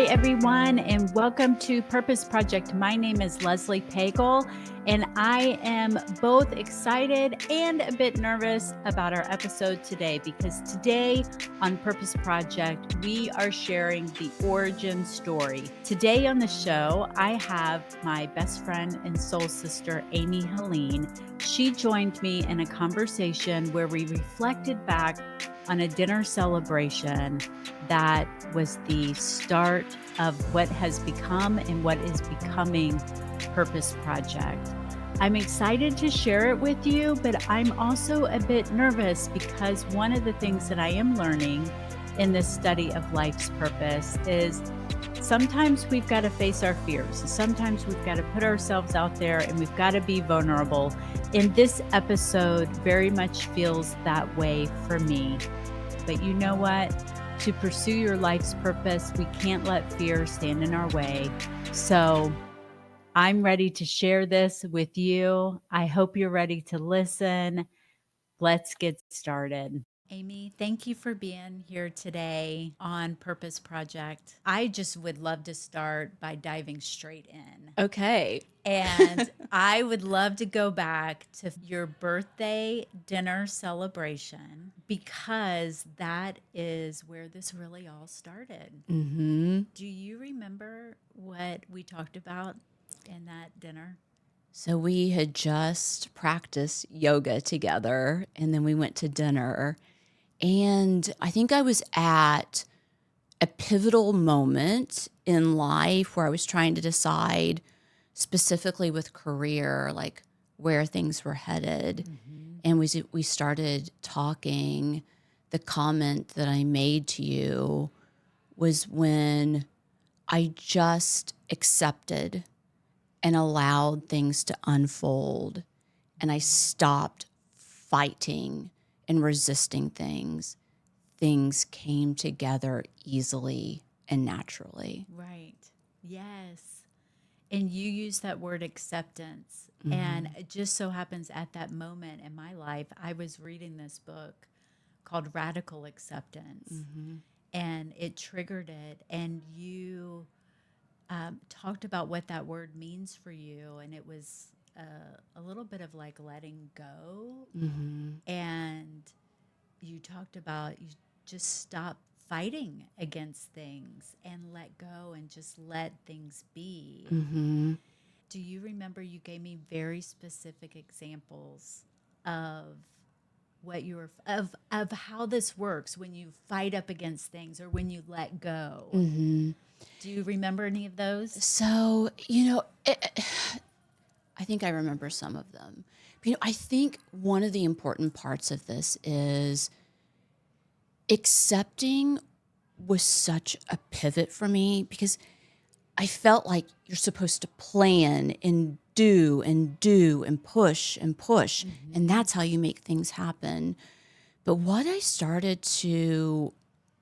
Hi, everyone, and welcome to Purpose Project. My name is Leslie Pagel, and I am both excited and a bit nervous about our episode today because today on Purpose Project, we are sharing the origin story. Today on the show, I have my best friend and soul sister, Amy Heleine. She joined me in a conversation where we reflected back on a dinner celebration that was the start of what has become and what is becoming Purpose Project. I'm excited to share it with you, but I'm also a bit nervous because one of the things that I am learning in this study of life's purpose is sometimes we've got to face our fears. Sometimes we've got to put ourselves out there and we've got to be vulnerable. And this episode very much feels that way for me. But you know what? To pursue your life's purpose, we can't let fear stand in our way. So I'm ready to share this with you. I hope you're ready to listen. Let's get started. Amy, thank you for being here today on Purpose Project. I just would love to start by diving straight in. Okay. And I would love to go back to your birthday dinner celebration because that is where this really all started. Mm-hmm. Do you remember what we talked about in that dinner? So we had just practiced yoga together, and then we went to dinner. And I think I was at a pivotal moment in life where I was trying to decide specifically with career, like where things were headed. Mm-hmm. And we started talking. The comment that I made to you was when I just accepted and allowed things to unfold, and I stopped fighting and resisting things. Things came together easily and naturally. Right. Yes. And you use that word acceptance. Mm-hmm. And it just so happens at that moment in my life, I was reading this book called Radical Acceptance. Mm-hmm. And it triggered it. And you talked about what that word means for you. And it was a little bit of like letting go. Mm-hmm. And you talked about you just stop fighting against things and let go and just let things be. Mm-hmm. Do you remember you gave me very specific examples of what you were of how this works when you fight up against things or when you let go? Mm-hmm. Do you remember any of those? So, I think I remember some of them. But, I think one of the important parts of this is accepting was such a pivot for me because I felt like you're supposed to plan and do and do and push and push. Mm-hmm. And that's how you make things happen. But what I started to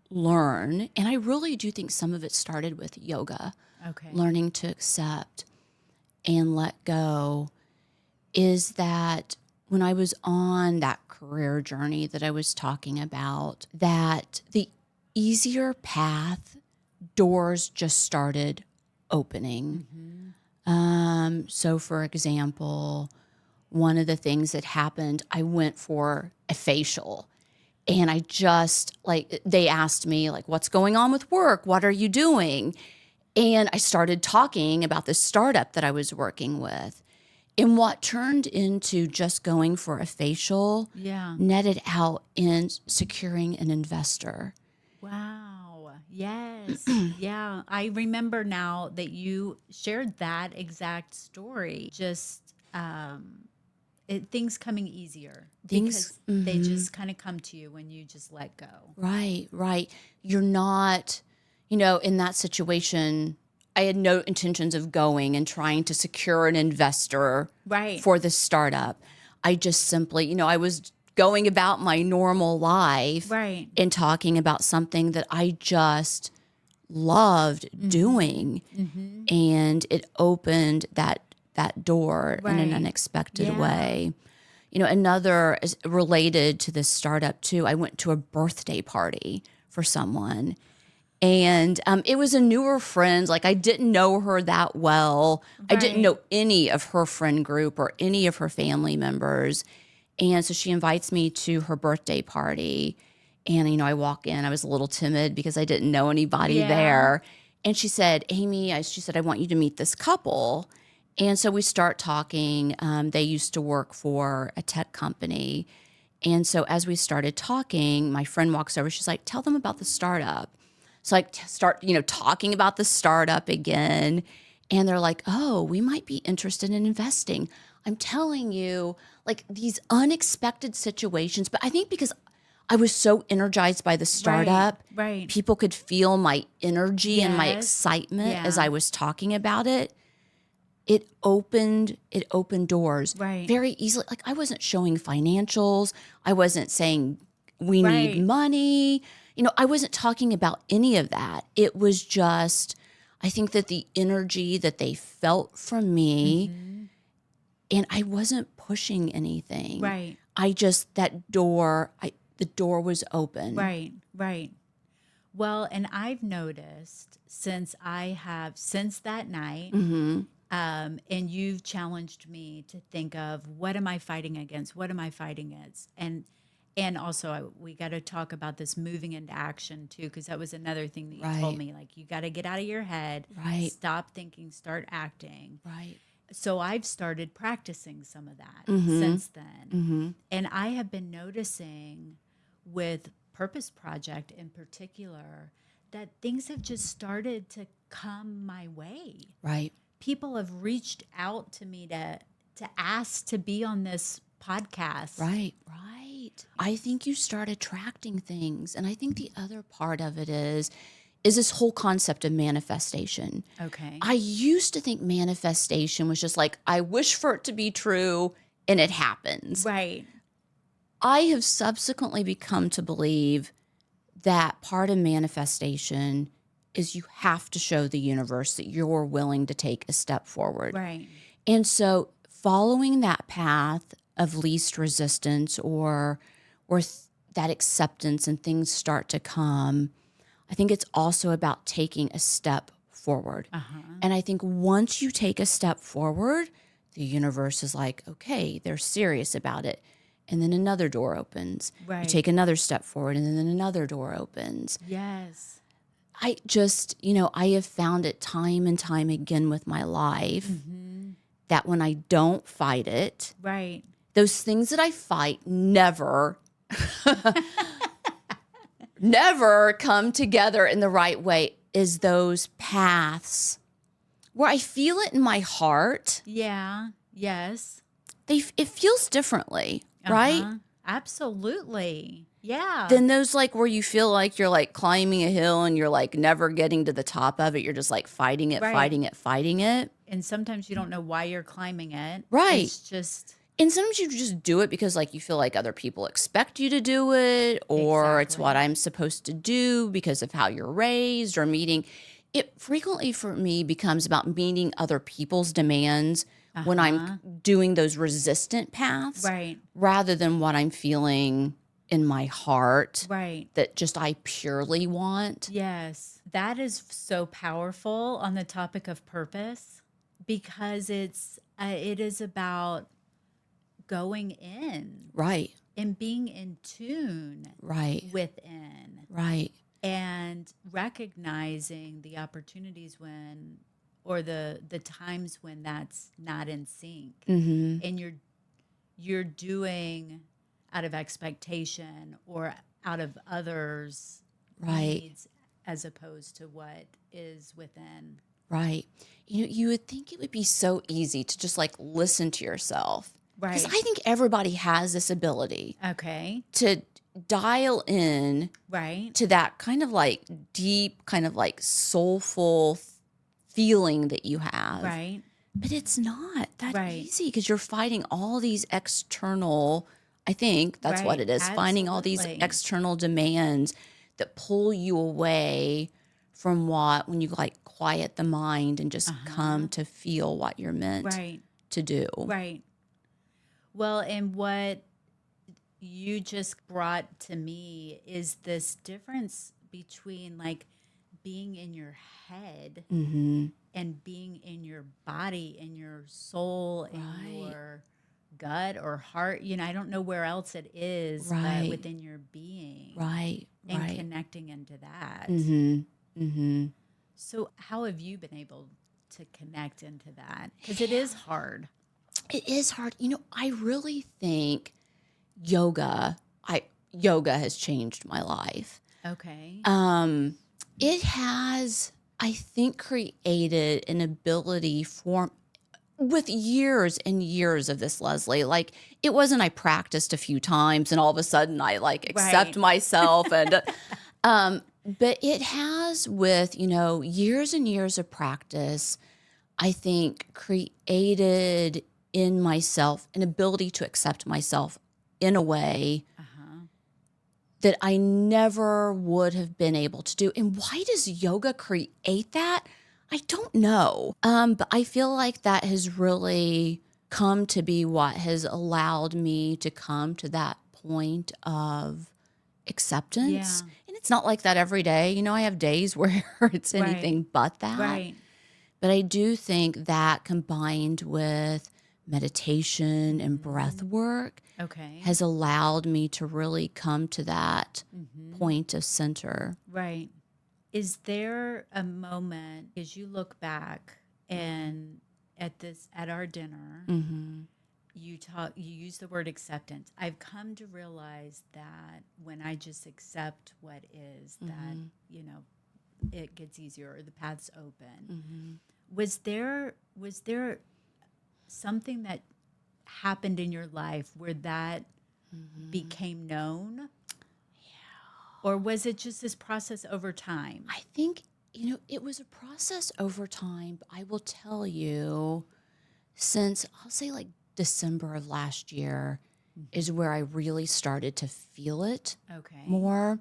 learn, and I really do think some of it started with yoga, Okay. learning to accept and let go, is that when I was on that career journey that I was talking about, that the easier path, doors just started opening. Mm-hmm. So for example, one of the things that happened, I went for a facial. And I just, they asked me, what's going on with work? What are you doing? And I started talking about this startup that I was working with. And what turned into just going for a facial netted out in securing an investor. Wow. Yes. Yeah. I remember now that you shared that exact story. Just things coming easier because they just kind of come to you when you just let go. Right. You're not, in that situation, I had no intentions of going and trying to secure an investor for the startup. I just simply, I was going about my normal life and talking about something that I just loved doing. Mm-hmm. And it opened that door in an unexpected way. Another is related to this startup too. I went to a birthday party for someone, And it was a newer friend. Like, I didn't know her that well. I didn't know any of her friend group or any of her family members. And so she invites me to her birthday party. And, I walk in. I was a little timid because I didn't know anybody there. And she said, Amy, she said, I want you to meet this couple. And so we start talking. They used to work for a tech company. And so as we started talking, my friend walks over. She's like, tell them about the startup. So I start, talking about the startup again. And they're like, oh, we might be interested in investing. I'm telling you, like, these unexpected situations. But I think because I was so energized by the startup, people could feel my energy and my excitement as I was talking about it. It opened doors very easily. Like, I wasn't showing financials. I wasn't saying we need money. I wasn't talking about any of that. It was just, I think that the energy that they felt from me, and I wasn't pushing anything. I just, the door was open. Right. Well, and I've noticed since that night, and you've challenged me to think of, what am I fighting against? What am I fighting against? And also, we got to talk about this moving into action too, because that was another thing that you told me. Like, you got to get out of your head, stop thinking, start acting. So I've started practicing some of that since then. And I have been noticing with Purpose Project in particular that things have just started to come my way. People have reached out to me to ask to be on this podcast. Right. I think you start attracting things. And I think the other part of it is this whole concept of manifestation. Okay. I used to think manifestation was just like, I wish for it to be true and it happens. Right. I have subsequently become to believe that part of manifestation is you have to show the universe that you're willing to take a step forward. Right. And so following that path of least resistance or that acceptance and things start to come, I think it's also about taking a step forward. And I think once you take a step forward, the universe is like, okay, they're serious about it. And then another door opens. You take another step forward, and then another door opens. Yes. I just, I have found it time and time again with my life that when I don't fight it, those things that I fight never come together in the right way, is those paths where I feel it in my heart. Yeah. Yes. It feels differently, right? Absolutely. Yeah. Then those, like, where you feel like you're like climbing a hill and you're like never getting to the top of it. You're just like fighting it. And sometimes you don't know why you're climbing it. Right. It's just. And sometimes you just do it because, like, you feel like other people expect you to do it, or it's what I'm supposed to do because of how you're raised, or meeting. It frequently for me becomes about meeting other people's demands when I'm doing those resistant paths, rather than what I'm feeling in my heart that just I purely want. Yes. That is so powerful on the topic of purpose, because it is about going in. And being in tune. Within. And recognizing the opportunities when, or the times when that's not in sync. And you're doing out of expectation or out of others' needs, as opposed to what is within. You would think it would be so easy to just like listen to yourself. Because I think everybody has this ability. To dial in. To that kind of like deep, kind of like soulful feeling that you have. But it's not that easy, because you're fighting all these external, I think that's what it is, finding all these external demands that pull you away from when you like quiet the mind and just come to feel what you're meant to do. Well, and what you just brought to me is this difference between like being in your head Mm-hmm. and being in your body, in your soul, in Right. your gut or heart. I don't know where else it is, but Right. within your being Right. and Right. connecting into that. Mm-hmm. Mm-hmm. So, how have you been able to connect into that? Because it is hard. It is hard. I really think yoga, yoga has changed my life. Okay. It has, I think, created an ability for with years and years of this, Leslie. Like, it wasn't I practiced a few times and all of a sudden I like accept Right. myself and but it has with, years and years of practice, I think created in myself an ability to accept myself in a way Uh-huh. that I never would have been able to do. And why does yoga create that? I don't know. But I feel like that has really come to be what has allowed me to come to that point of acceptance. Yeah. And it's not like that every day. I have days where it's Right. anything but that. Right. But I do think that combined with meditation and breath work Okay. has allowed me to really come to that Mm-hmm. point of center. Right. Is there a moment as you look back and at our dinner, Mm-hmm. you use the word acceptance. I've come to realize that when I just accept what is, that, it gets easier or the path's open. Mm-hmm. Was there something that happened in your life where that became known? Or was it just this process over time? I think, it was a process over time. But I will tell you, since I'll say like December of last year is where I really started to feel it Okay. more.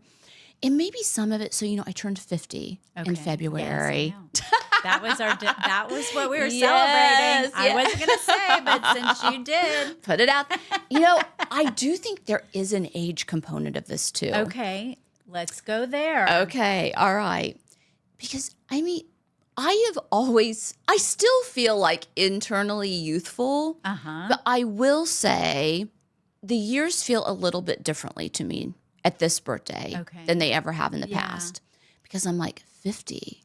And maybe some of it. So, I turned 50 in Yes, I February. know. That was what we were Yes, celebrating. I wasn't going to say, but since you did. Put it out. I do think there is an age component of this too. Okay, let's go there. Okay. All right. Because I still feel like internally youthful, Uh-huh. but I will say the years feel a little bit differently to me at this birthday Okay. than they ever have in the Yeah. past. Because I'm like 50.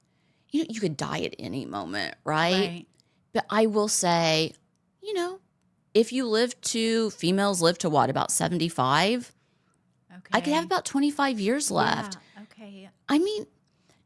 You could die at any moment, right? Right. But I will say, if females live to what, about 75? Okay. I could have about 25 years left. Yeah. Okay.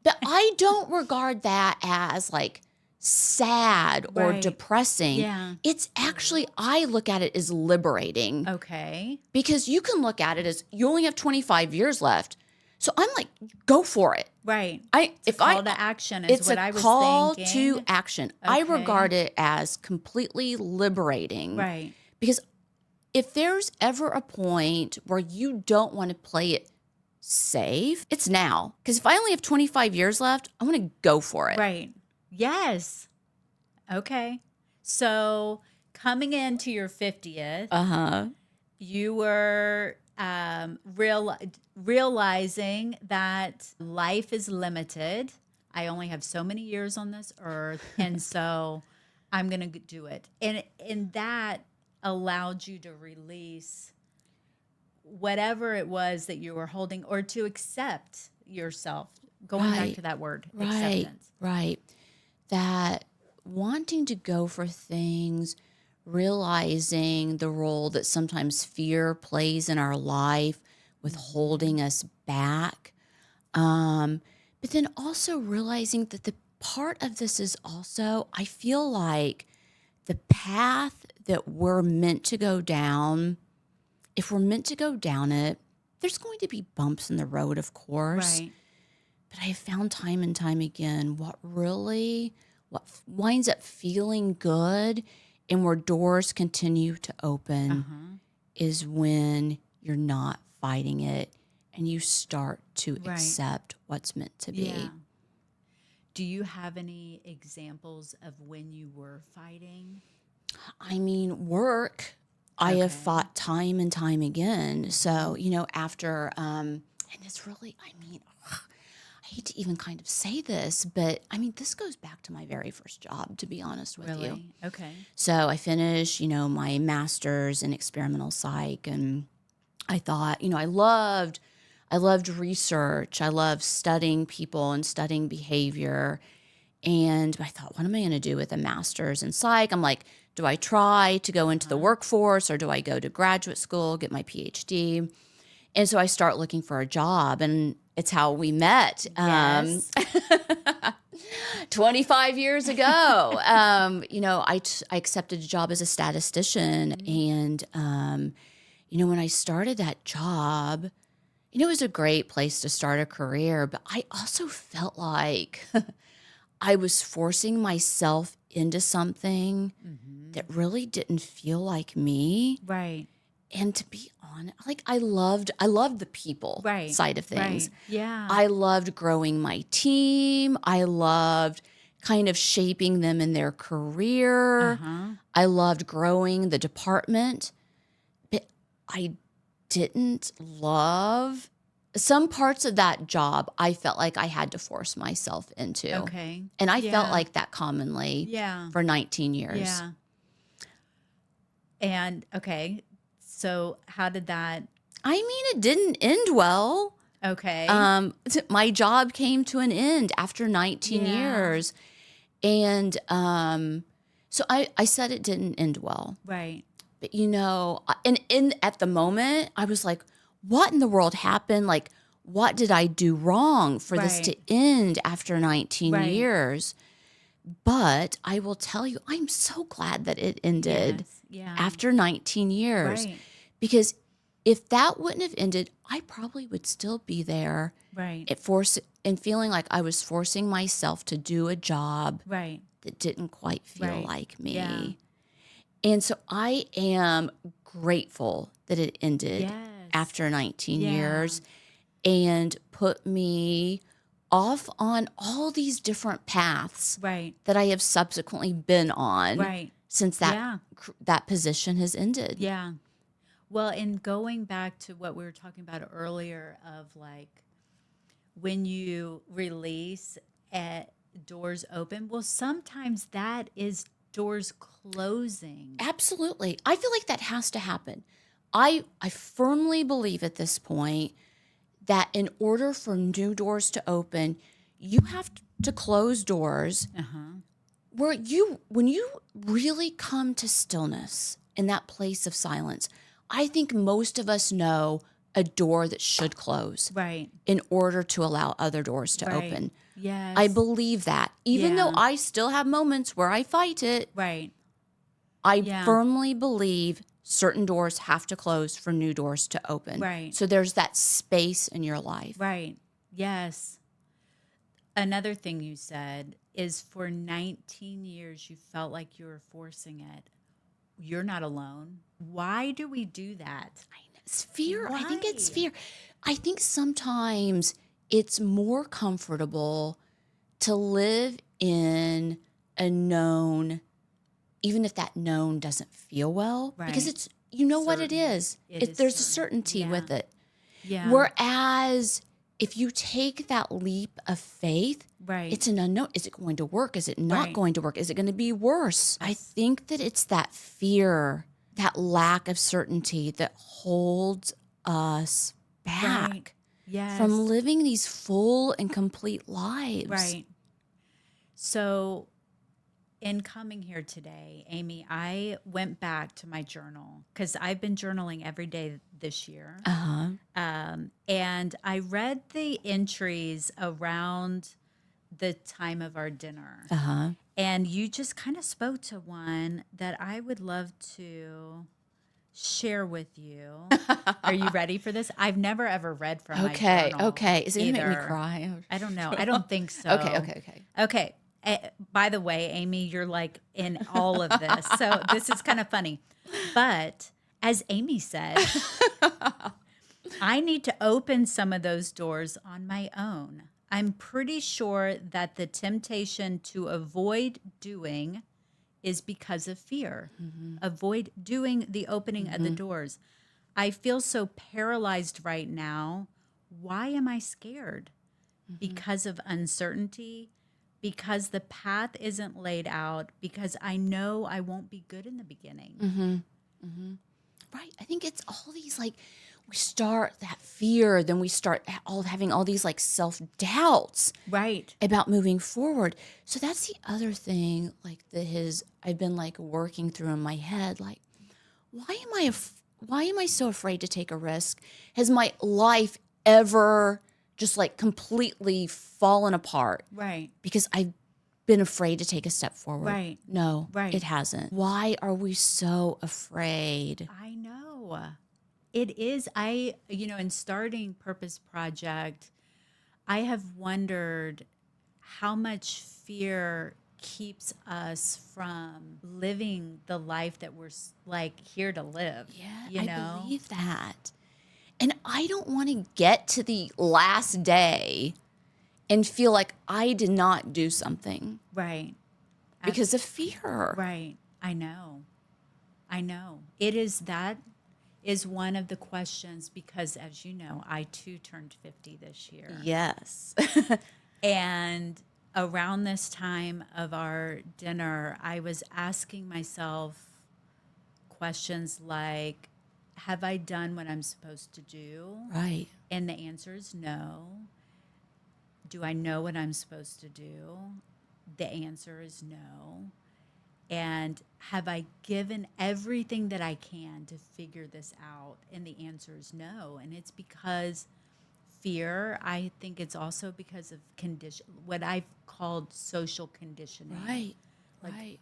But I don't regard that as like sad or Right. depressing. Yeah. It's actually, I look at it as liberating Okay. because you can look at it as you only have 25 years left. So I'm like, go for it. Right. If Call to action is it's what a I was call thinking. to action. I Okay. regard it as completely liberating. Right. Because if there's ever a point where you don't want to play it safe, it's now. Because if I only have 25 years left, I want to go for it. Right. Yes. Okay. So coming into your 50th, you were realizing that life is limited. I only have so many years on this earth, and so I'm going to do it. And that allowed you to release whatever it was that you were holding, or to accept yourself. Going back to that word, acceptance. Right. That wanting to go for things, realizing the role that sometimes fear plays in our life with holding us back. But then also realizing that the part of this is also, I feel like the path that we're meant to go down, if we're meant to go down it, there's going to be bumps in the road, of course. Right. But I have found time and time again what winds up feeling good and where doors continue to open is when you're not fighting it and you start to accept what's meant to be. Yeah. Do you have any examples of when you were fighting? Work, I have fought time and time again. So, after, and it's really, I hate to even kind of say this, but I mean, this goes back to my very first job, to be honest with you. Really? Okay. So I finished, my master's in experimental psych, and I thought, I loved research. I loved studying people and studying behavior. And I thought, what am I going to do with a master's in psych? I'm like, do I try to go into the workforce, or do I go to graduate school, get my PhD? And so I start looking for a job, and it's how we met. Yes. 25 years ago, I accepted a job as a statistician. And, when I started that job, it was a great place to start a career, but I also felt like I was forcing myself into something that really didn't feel like me. Right. And to be honest, like I loved the people Right. side of things. Right. Yeah. I loved growing my team. I loved kind of shaping them in their career. Uh-huh. I loved growing the department, but I didn't love some parts of that job. I felt like I had to force myself into. Okay. And I felt Yeah. like that commonly Yeah. for 19 years. Yeah. And okay. So how did that? I mean, it didn't end well. Okay. My job came to an end after 19 Yeah. years. And so I said it didn't end well. Right. But, at the moment, I was like, what in the world happened? Like, what did I do wrong for this to Right. end after 19 Right. years? But I will tell you, I'm so glad that it ended Yes. Yeah. after 19 years. Right. Because if that wouldn't have ended, I probably would still be there Right. and feeling like I was forcing myself to do a job Right. that didn't quite feel Right. like me. Yeah. And so I am grateful that it ended Yes. after 19 Yeah. years and put me off on all these different paths Right. that I have subsequently been on Right. since Yeah. that position has ended. Yeah. Well, in going back to what we were talking about earlier of like when you release doors open, well, sometimes that is doors closing. Absolutely. I feel like that has to happen. I firmly believe at this point that in order for new doors to open, you have to close doors Uh-huh. when you really come to stillness in that place of silence. I think most of us know a door that should close Right. in order to allow other doors to Right. open. Yes. I believe that. Even though Yeah. I still have moments where I fight it, Right. I Yeah. firmly believe certain doors have to close for new doors to open. Right. So there's that space in your life. Right. Yes. Another thing you said is for 19 years, you felt like you were forcing it. You're not alone. Why do we do that? It's fear. I think it's Why? fear. I think sometimes it's more comfortable to live in a known, even if that known doesn't feel well, because Right. it's, you know what it Certain. is. It is There's a certain. certainty Yeah. with it. Yeah. Whereas if you take that leap of faith, Right. it's an unknown. Is it going to work? Is it not Right. going to work? Is it going to be worse? I think that it's that fear, that lack of certainty that holds us back Right. Yes. from living these full and complete lives. Right. So, in coming here today, Amy, I went back to my journal because I've been journaling every day this year. Uh-huh. And I read the entries around the time of our dinner. Uh-huh. And you just kind of spoke to one that I would love to share with you. Are you ready for this? I've never ever read from my journal. Okay. Is it going to make me either. cry? I don't know. I don't think so. Okay. By the way, Amy, you're like in all of this. So this is kind of funny. But as Amy said, I need to open some of those doors on my own. I'm pretty sure that the temptation to avoid doing is because of fear. Avoid doing the opening of the doors. I feel so paralyzed right now. Why am I scared? because of uncertainty, because the path isn't laid out, because I know I won't be good in the beginning. Right. I think it's all these like, we start that fear, then we start all having all these like self-doubts Right. about moving forward. So that's the other thing like I've been like working through in my head, like, why am I so afraid to take a risk? Has my life ever just like completely fallen apart Right. because I've been afraid to take a step forward? Right. No, Right. it hasn't. Why are we so afraid? I know. It is. In starting Purpose Project, I have wondered how much fear keeps us from living the life that we're like here to live. Yeah, You I know? believe that. And I don't want to get to the last day and feel like I did not do something Right. because of fear. Right. I know. I know. That is one of the questions because, as you know, I too turned 50 this year. Yes. And around this time of our dinner, I was asking myself questions like, have I done what I'm supposed to do? Right. And the answer is no. Do I know what I'm supposed to do? The answer is no. And have I given everything that I can to figure this out? And the answer is no. And it's because fear. I think it's also because of what I've called social conditioning. Right. Like Right.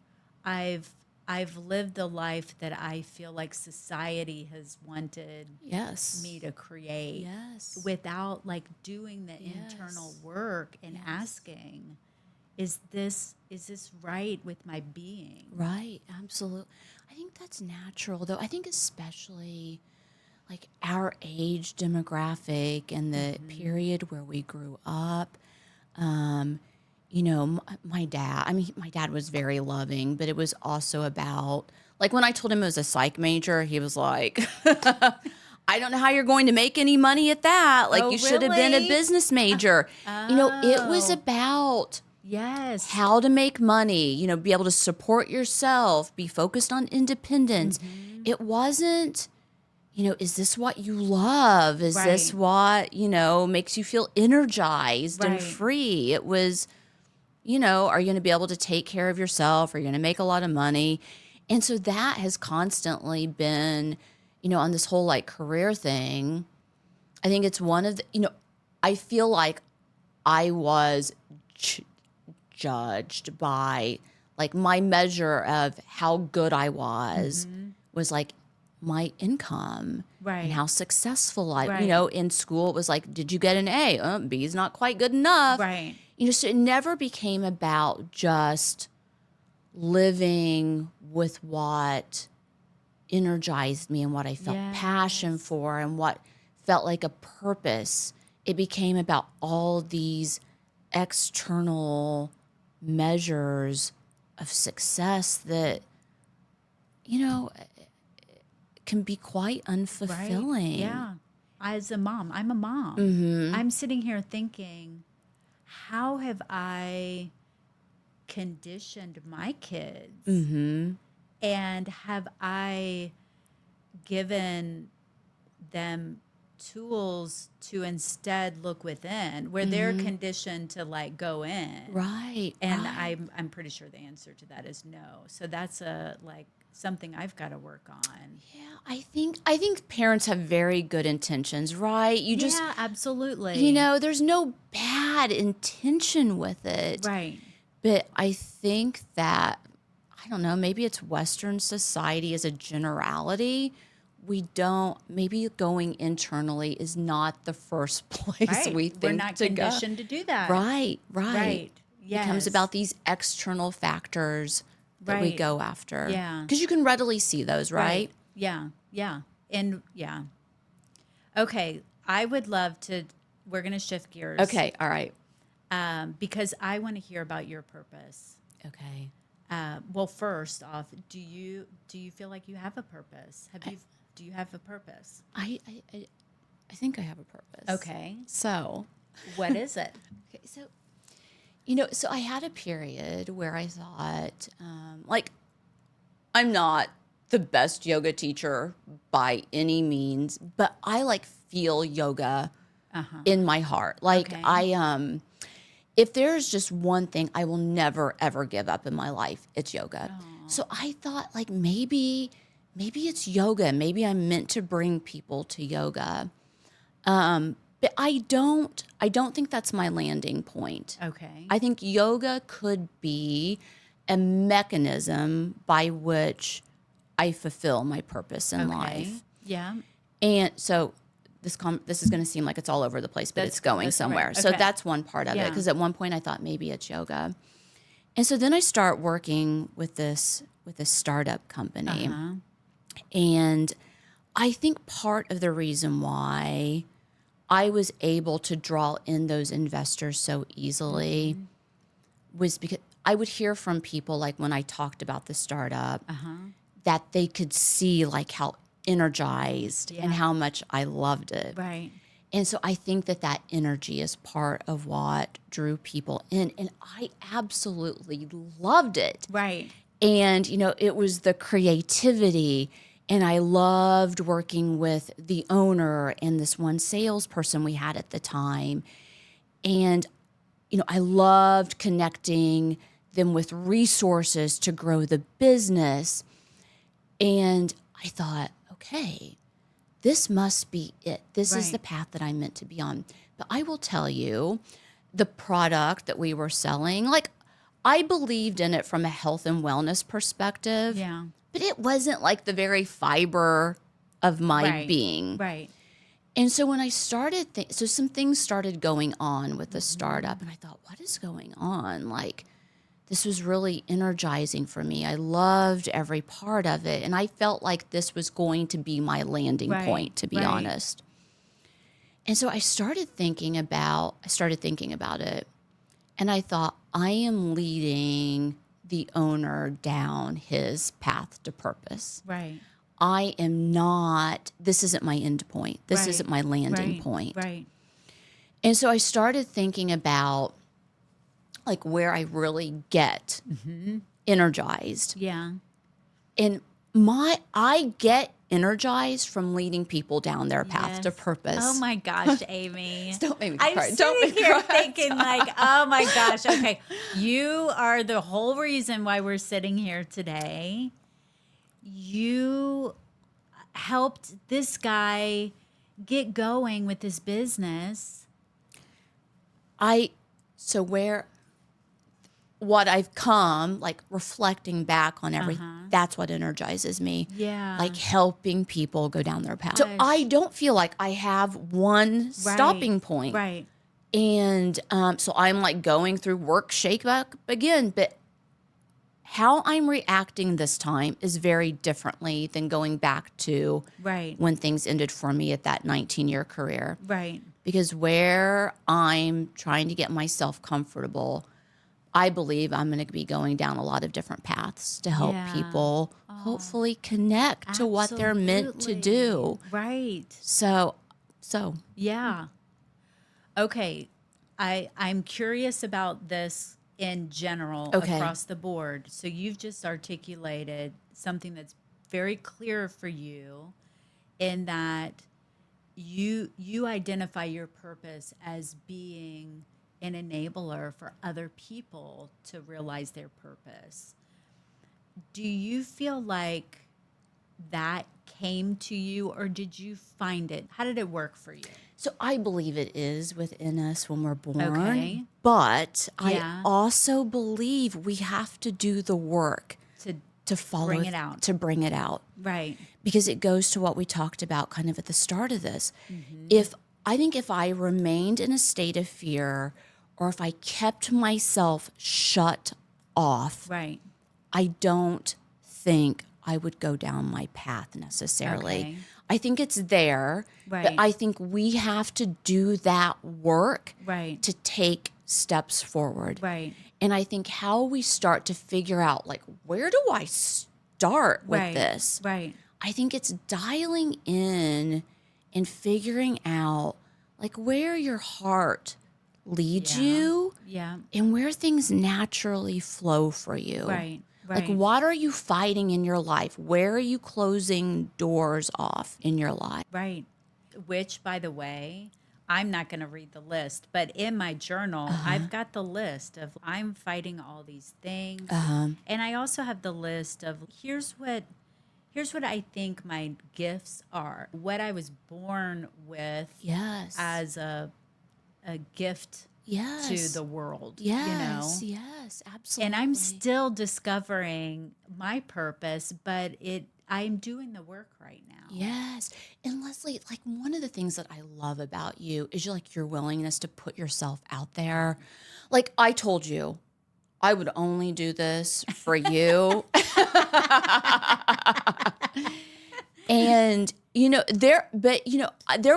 I've lived the life that I feel like society has wanted Yes. me to create Yes. without like doing the Yes. internal work and Yes. asking, is this right with my being? Right. Absolutely. I think that's natural, though. I think especially like our age demographic and the period where we grew up. My dad, my dad was very loving, but it was also about, like, when I told him it was a psych major, he was like, I don't know how you're going to make any money at that. Like, Oh, you should have been a really? business major. It was Oh. about Yes. how to make money, be able to support yourself, be focused on independence. It wasn't, is this what you love? Is this Right. what, makes you feel energized and Right. free? It was, are you going to be able to take care of yourself? Are you going to make a lot of money? And so that has constantly been, on this whole like career thing. I think it's one of the, I feel like I was judged by like my measure of how good I was like my income Right. and how successful I, Right. in school, it was like, did you get an A? B is not quite good enough. Right. So it never became about just living with what energized me and what I felt passion for and what felt like a purpose. It became about all these external measures of success that, can be quite unfulfilling. Right. Yeah. As a mom, I'm a mom. I'm sitting here thinking, how have I conditioned my kids? And have I given them tools to instead look within where they're conditioned to like go in? Right. And right. I'm pretty sure the answer to that is no. So that's something I've got to work on. Yeah, I think parents have very good intentions, right? Yeah, absolutely. There's no bad intention with it. Right. But I think that, I don't know, maybe it's Western society as a generality. Maybe going internally is not the first place Right. we We're think not to go. conditioned to do that. Right. Right. It becomes Yes. about these external factors that we Right. go after. Yeah. Because you can readily see those, right? Yeah. Yeah. And yeah. Okay. I would love to, we're going to shift gears. Okay. All right. Because I want to hear about your purpose. Okay. Well, first off, do you feel like you have a purpose? Do you have a purpose? I think I have a purpose. Okay. So, What is it? So, so I had a period where I thought, I'm not the best yoga teacher by any means, but I feel yoga in my heart. Okay. If there's just one thing I will never ever give up in my life, it's yoga. So I thought maybe it's yoga. Maybe I'm meant to bring people to yoga. But I don't think that's my landing point. Okay. I think yoga could be a mechanism by which I fulfill my purpose in life. Yeah. And so this is going to seem like it's all over the place, but it's going somewhere. Right. So Okay. that's one part of it. Because at one point I thought maybe it's yoga. And so then I start working with this startup company. And I think part of the reason why I was able to draw in those investors so easily was because I would hear from people when I talked about the startup that they could see how energized and how much I loved it. Right. And so I think that energy is part of what drew people in. And I absolutely loved it. Right. And, it was the creativity. And I loved working with the owner and this one salesperson we had at the time. And, I loved connecting them with resources to grow the business. And I thought, okay, this must be it. This is the path that I'm meant to be on. But I will tell you, the product that we were selling, I believed in it from a health and wellness perspective. Yeah. But it wasn't the very fiber of my being. Right. And so when I started, so some things started going on with the startup, and I thought, what is going on? This was really energizing for me. I loved every part of it. And I felt like this was going to be my landing point, to be honest. And so I started thinking about it. And I thought, I am leading the owner down his path to purpose. Right. I am not, this isn't my end point. This isn't my landing point. Right. And so I started thinking about where I really get energized. Yeah. And I get energized from leading people down their path to purpose. Oh my gosh, Amy. Don't make me cry. I'm Don't sitting make me here cry. thinking oh my gosh. Okay. You are the whole reason why we're sitting here today. You helped this guy get going with his business. What I've come, reflecting back on everything, that's what energizes me. Yeah. Helping people go down their path. So Gosh. I don't feel like I have one stopping point. Right. And so I'm going through work shake up again, but how I'm reacting this time is very differently than going back to when things ended for me at that 19-year career. Right. Because where I'm trying to get myself comfortable, I believe I'm going to be going down a lot of different paths to help people hopefully connect to what they're meant to do. Right. So. Yeah. Okay. I'm curious about this in general across the board. So you've just articulated something that's very clear for you in that you identify your purpose as being an enabler for other people to realize their purpose. Do you feel like that came to you, or did you find it? How did it work for you? So I believe it is within us when we're born. Okay. But I also believe we have to do the work to follow bring it out. To bring it out. Right. Because it goes to what we talked about kind of at the start of this. If I remained in a state of fear, or if I kept myself shut off, Right. I don't think I would go down my path necessarily. Okay. I think it's there, Right. but I think we have to do that work Right. to take steps forward. Right. And I think how we start to figure out, where do I start with this? Right. I think it's dialing in and figuring out, where your heart lead Yeah. you Yeah. and where things naturally flow for you. Right. Like, Right. what are you fighting in your life? Where are you closing doors off in your life? Right. Which, by the way, I'm not going to read the list, but in my journal, I've got the list of I'm fighting all these things. And I also have the list of here's what I think my gifts are. What I was born with Yes. as a gift to the world, Yes. Yes. Absolutely. And I'm still discovering my purpose, but I'm doing the work right now. Yes. And Leslie, like, one of the things that I love about you is your willingness to put yourself out there. Like, I told you, I would only do this for you. And, there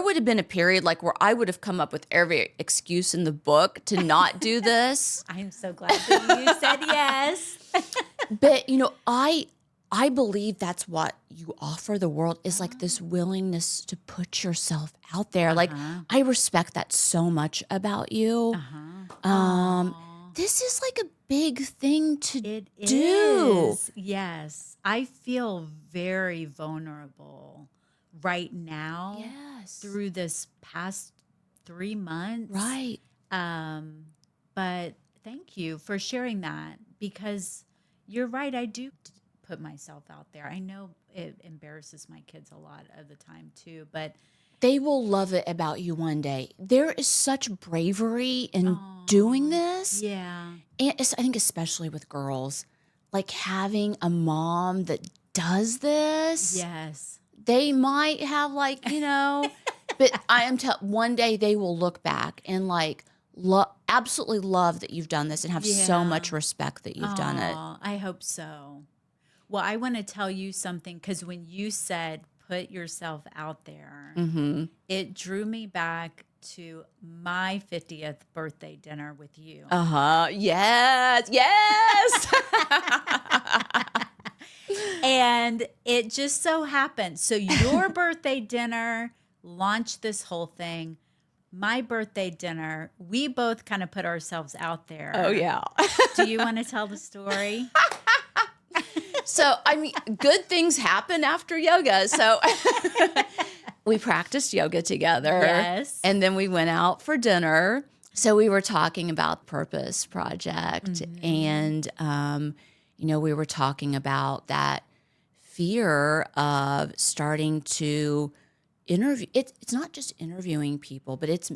would have been a period like where I would have come up with every excuse in the book to not do this. I'm so glad that you said yes. But, I believe that's what you offer the world is like this willingness to put yourself out there. Like, I respect that so much about you. This is like a big thing to It do. is. Yes. I feel very vulnerable right now Yes. through this past 3 months. Right. But thank you for sharing that because you're right. I do put myself out there. I know it embarrasses my kids a lot of the time too, but They will love it about you one day. There is such bravery in doing this. yeah. And I think especially with girls, like having a mom that does this. Yes. They might have but I am one day they will look back and absolutely love that you've done this and have so much respect that you've done it. I hope so. Well, I want to tell you something because when you said put yourself out there, it drew me back to my 50th birthday dinner with you. Yes. Yes. And it just so happened. So your birthday dinner launched this whole thing. My birthday dinner, we both kind of put ourselves out there. Oh, yeah. Do you want to tell the story? So, I mean, good things happen after yoga. So we practiced yoga together. Yes. And then we went out for dinner. So we were talking about Purpose Project. And, we were talking about that fear of starting to interview. It's not just interviewing people, but it's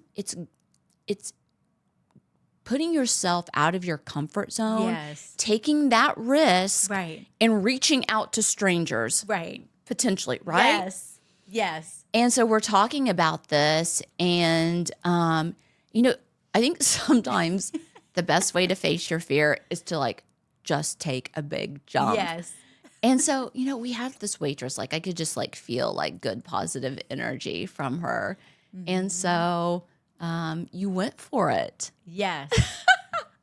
putting yourself out of your comfort zone, Yes. taking that risk, Right. and reaching out to strangers, Right. potentially, right? Yes. Yes. And so we're talking about this, and I think sometimes the best way to face your fear is to just take a big jump. Yes. And so, we had this waitress, I could just feel good positive energy from her. And so you went for it. Yes.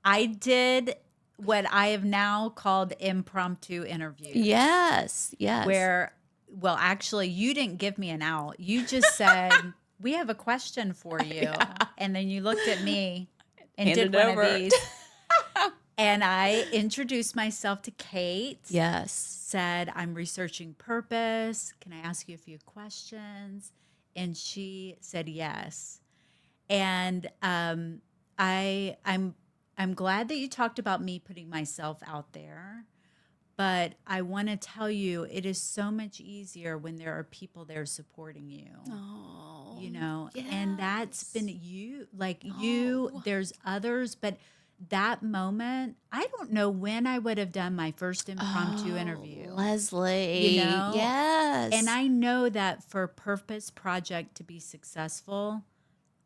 I did what I have now called impromptu interviews. Yes. Yes. Well, actually, you didn't give me an out. You just said, we have a question for you. Yeah. And then you looked at me and Handed did one over. of these. And I introduced myself to Kate. Yes. Said, I'm researching purpose. Can I ask you a few questions? And she said yes. And I'm glad that you talked about me putting myself out there. But I want to tell you, it is so much easier when there are people there supporting you. Oh, And that's been you, Oh. there's others, but that moment, I don't know when I would have done my first impromptu interview. Leslie. Yes. And I know that for Purpose Project to be successful,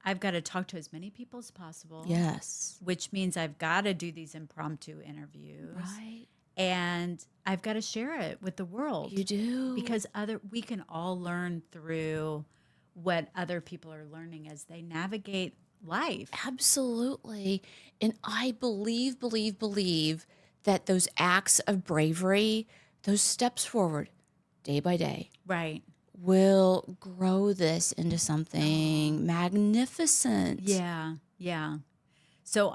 I've got to talk to as many people as possible. Yes. Which means I've got to do these impromptu interviews. Right. And I've got to share it with the world. You do. Because we can all learn through what other people are learning as they navigate life. Absolutely. And I believe that those acts of bravery, those steps forward day by day, Right. will grow this into something magnificent. Yeah. Yeah. So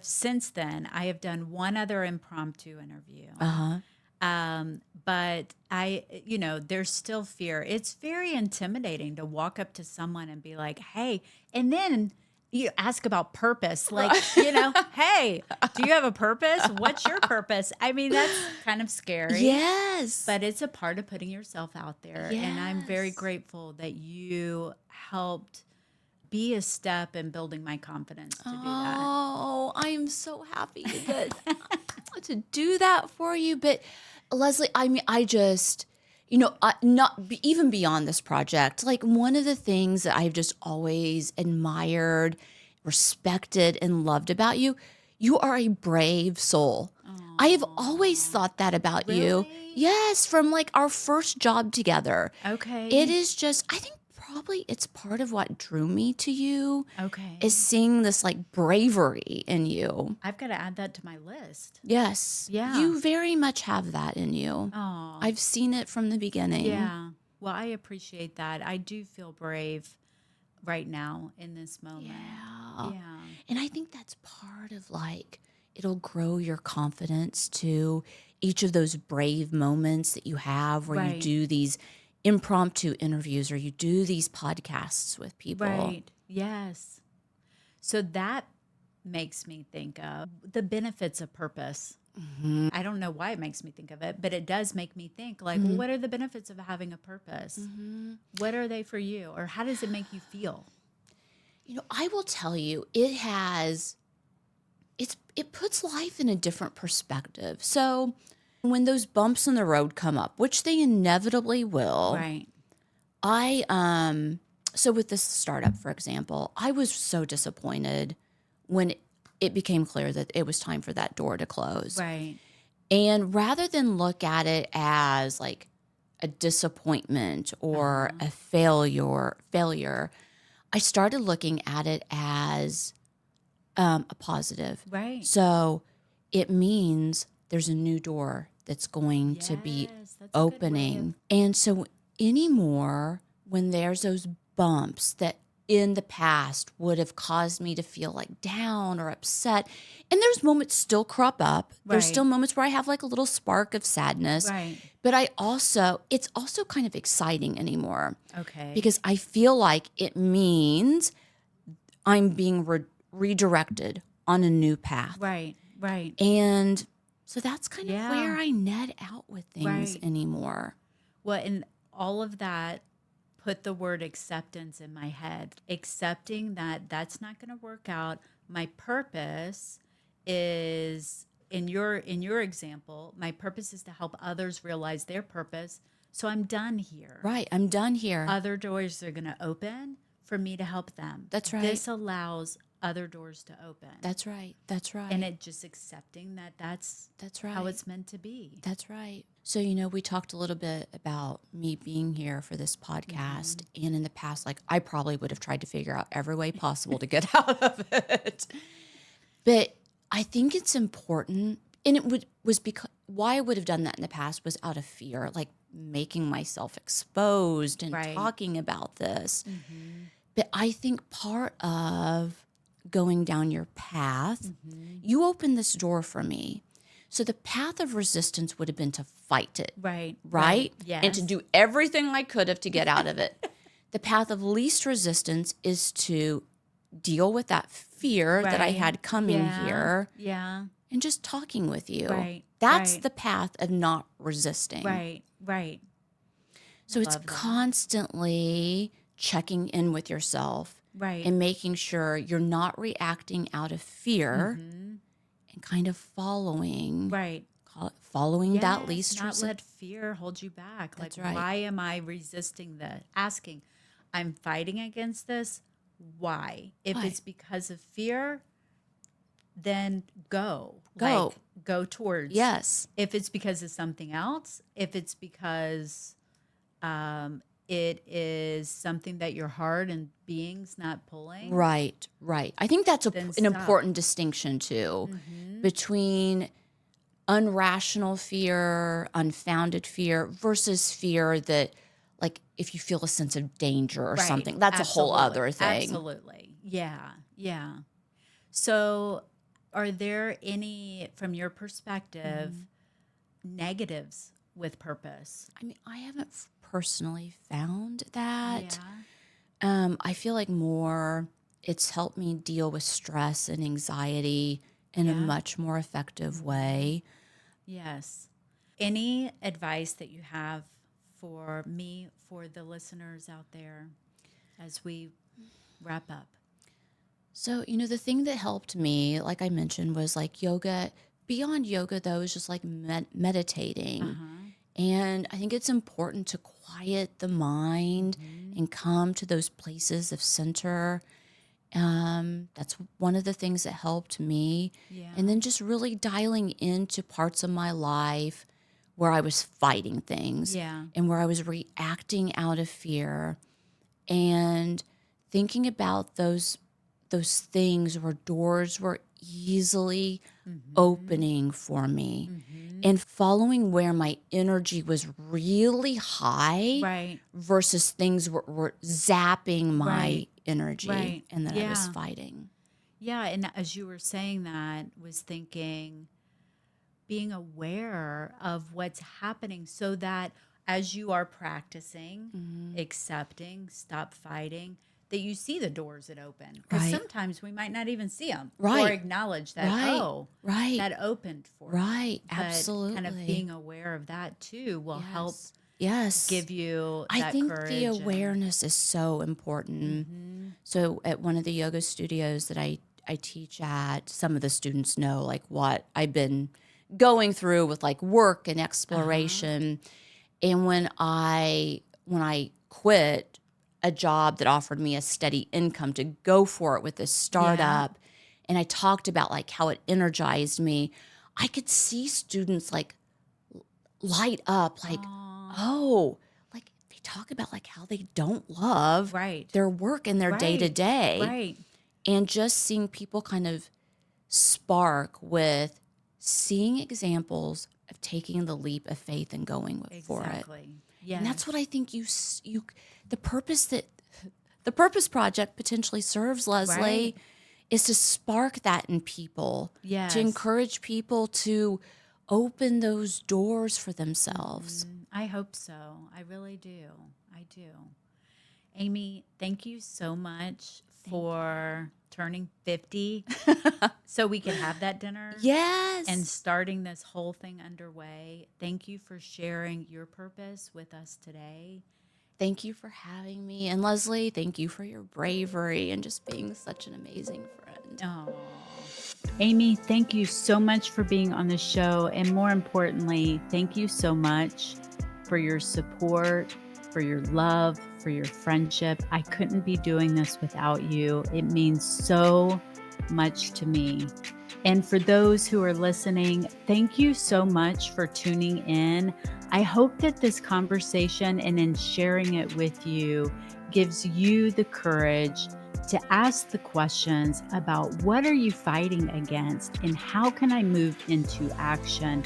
since then, I have done one other impromptu interview. Uh-huh. But there's still fear. It's very intimidating to walk up to someone and be like, hey, and then you ask about purpose. Like, hey, do you have a purpose? What's your purpose? I mean, that's kind of scary. Yes. But it's a part of putting yourself out there. And I'm very Yes. grateful that you helped be a step in building my confidence to do that. Oh, I am so happy that to do that for you. But Leslie, I mean, I just, even beyond this project, like one of the things that I've just always admired, respected, and loved about you, you are a brave soul. I have always thought that about you. Really? Yes, from like our first job together. Okay. It is just, I think probably it's part of what drew me to you. Okay. Is seeing this like bravery in you. I've got to add that to my list. Yes. Yeah. You very much have that in you. Oh. I've seen it from the beginning. Yeah. Well, I appreciate that. I do feel brave right now in this moment. Yeah. Yeah. And I think that's part of like, it'll grow your confidence to each of those brave moments that you have where you do these impromptu interviews or you do these podcasts with people. Right. Yes. So that makes me think of the benefits of purpose. Mm-hmm. I don't know why it makes me think of it, but it does make me think like, well, what are the benefits of having a purpose? Mm-hmm. What are they for you? Or how does it make you feel? I will tell you, it puts life in a different perspective. So when those bumps in the road come up, which they inevitably will, Right. So with this startup, for example, I was so disappointed when it became clear that it was time for that door to close. Right. And rather than look at it as like a disappointment or a failure, I started looking at it as a positive. Right. So it means there's a new door that's going to be opening. And so anymore, when there's those bumps that in the past would have caused me to feel like down or upset, and there's moments still crop up. There's still moments where I have like a little spark of sadness. Right. But it's also kind of exciting anymore. Okay. Because I feel like it means I'm being redirected on a new path. Right. Right. And so that's kind of where I net out with things Right. anymore. Well, and all of that put the word acceptance in my head, accepting that that's not going to work out. My purpose is in your example, my purpose is to help others realize their purpose. So I'm done here. Right. I'm done here. Other doors are going to open for me to help them. That's right. This allows other doors to open. That's right. That's right. And it just accepting that that's right. how it's meant to be. That's right. So, we talked a little bit about me being here for this podcast. Mm-hmm. And in the past, like I probably would have tried to figure out every way possible to get out of it. But I think it's important. And was because why I would have done that in the past was out of fear, like making myself exposed and talking about this. Mm-hmm. But I think part of going down your path, you opened this door for me. So the path of resistance would have been to fight it. Right? Yes. And to do everything I could have to get out of it. The path of least resistance is to deal with that fear that I had coming here. Yeah. And just talking with you. Right. That's the path of not resisting. Right. So it's constantly checking in with yourself. Right. And making sure you're not reacting out of fear and kind of following. Right. Following that least resistance. Not let fear hold you back. That's like, right. Why am I resisting this? Asking, I'm fighting against this. Why? If it's because of fear, then go. Like, go towards. Yes. If it's because of something else, if it's because it is something that your heart and being's not pulling. Right. I think that's an important distinction too between irrational fear, unfounded fear versus fear that like if you feel a sense of danger or something, that's a whole other thing. Absolutely. Yeah. So, are there any, from your perspective, Mhm. negatives with purpose? I mean, I haven't personally found that. Yeah. I feel like more it's helped me deal with stress and anxiety in a Yeah. much more effective Mhm. way. Yes. Any advice that you have for me, for the listeners out there as we wrap up? So, the thing that helped me, like I mentioned, was like yoga. Beyond yoga, though, is just like meditating. Uh-huh. And I think it's important to quiet the mind Hmm. and come to those places of center. That's one of the things that helped me. And Yeah. then just really dialing into parts of my life where I was fighting things Yeah. and where I was reacting out of fear and thinking about those things where doors were easily Hmm. opening for me Hmm. and following where my energy was really high Right. versus things were zapping my Right. energy Right. and that I was Yeah. fighting. Yeah. And as you were saying that, was thinking, being aware of what's happening so that as you are practicing, Hmm. accepting, stop fighting, that you see the doors that open. Because Right, sometimes we might not even see them or right, acknowledge that, right, oh, right, that opened for me. right. But kind of Absolutely. being aware of that too will help Yes. Yes. give you I that think the courage and, awareness is so important. mm-hmm, So at one of the yoga studios that I teach at, some of the students know like what I've been going through with like work and uh-huh, exploration. And when I quit a job that offered me a steady income to go for it with this yeah, startup, and I talked about like how it energized me, I could see students like light up like, oh, oh, like they talk about like how they don't love right, their work and their day to right, day. right, And just seeing people kind of spark with seeing examples of taking the leap of faith and going for it. exactly. And that's what I Yes, think the purpose that the Purpose Project potentially serves, right. Leslie, is to spark that in people, to Yes. encourage people to open those doors for themselves. Hmm. I hope so. I really do. I do. Amy, thank you so much Thank for turning 50 you. so we could have that dinner and Yes. starting this whole thing underway. Thank you for sharing your purpose with us today. Thank you for having me. And Leslie, thank you for your bravery and just being such an amazing friend. Oh, Amy, thank you so much for being on the show. And more importantly, thank you so much for your support, for your love, for your friendship. I couldn't be doing this without you. It means so much to me. And for those who are listening, thank you so much for tuning in. I hope that this conversation and in sharing it with you gives you the courage to ask the questions about what are you fighting against and how can I move into action?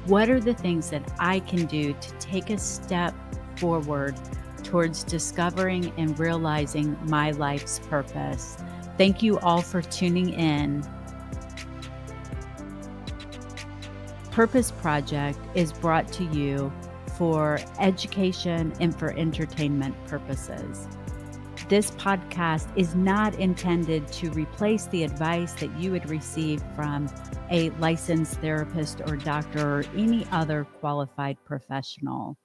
What are the things that I can do to take a step forward towards discovering and realizing my life's purpose? Thank you all for tuning in. Purpose Project is brought to you for education and for entertainment purposes. This podcast is not intended to replace the advice that you would receive from a licensed therapist or doctor or any other qualified professional.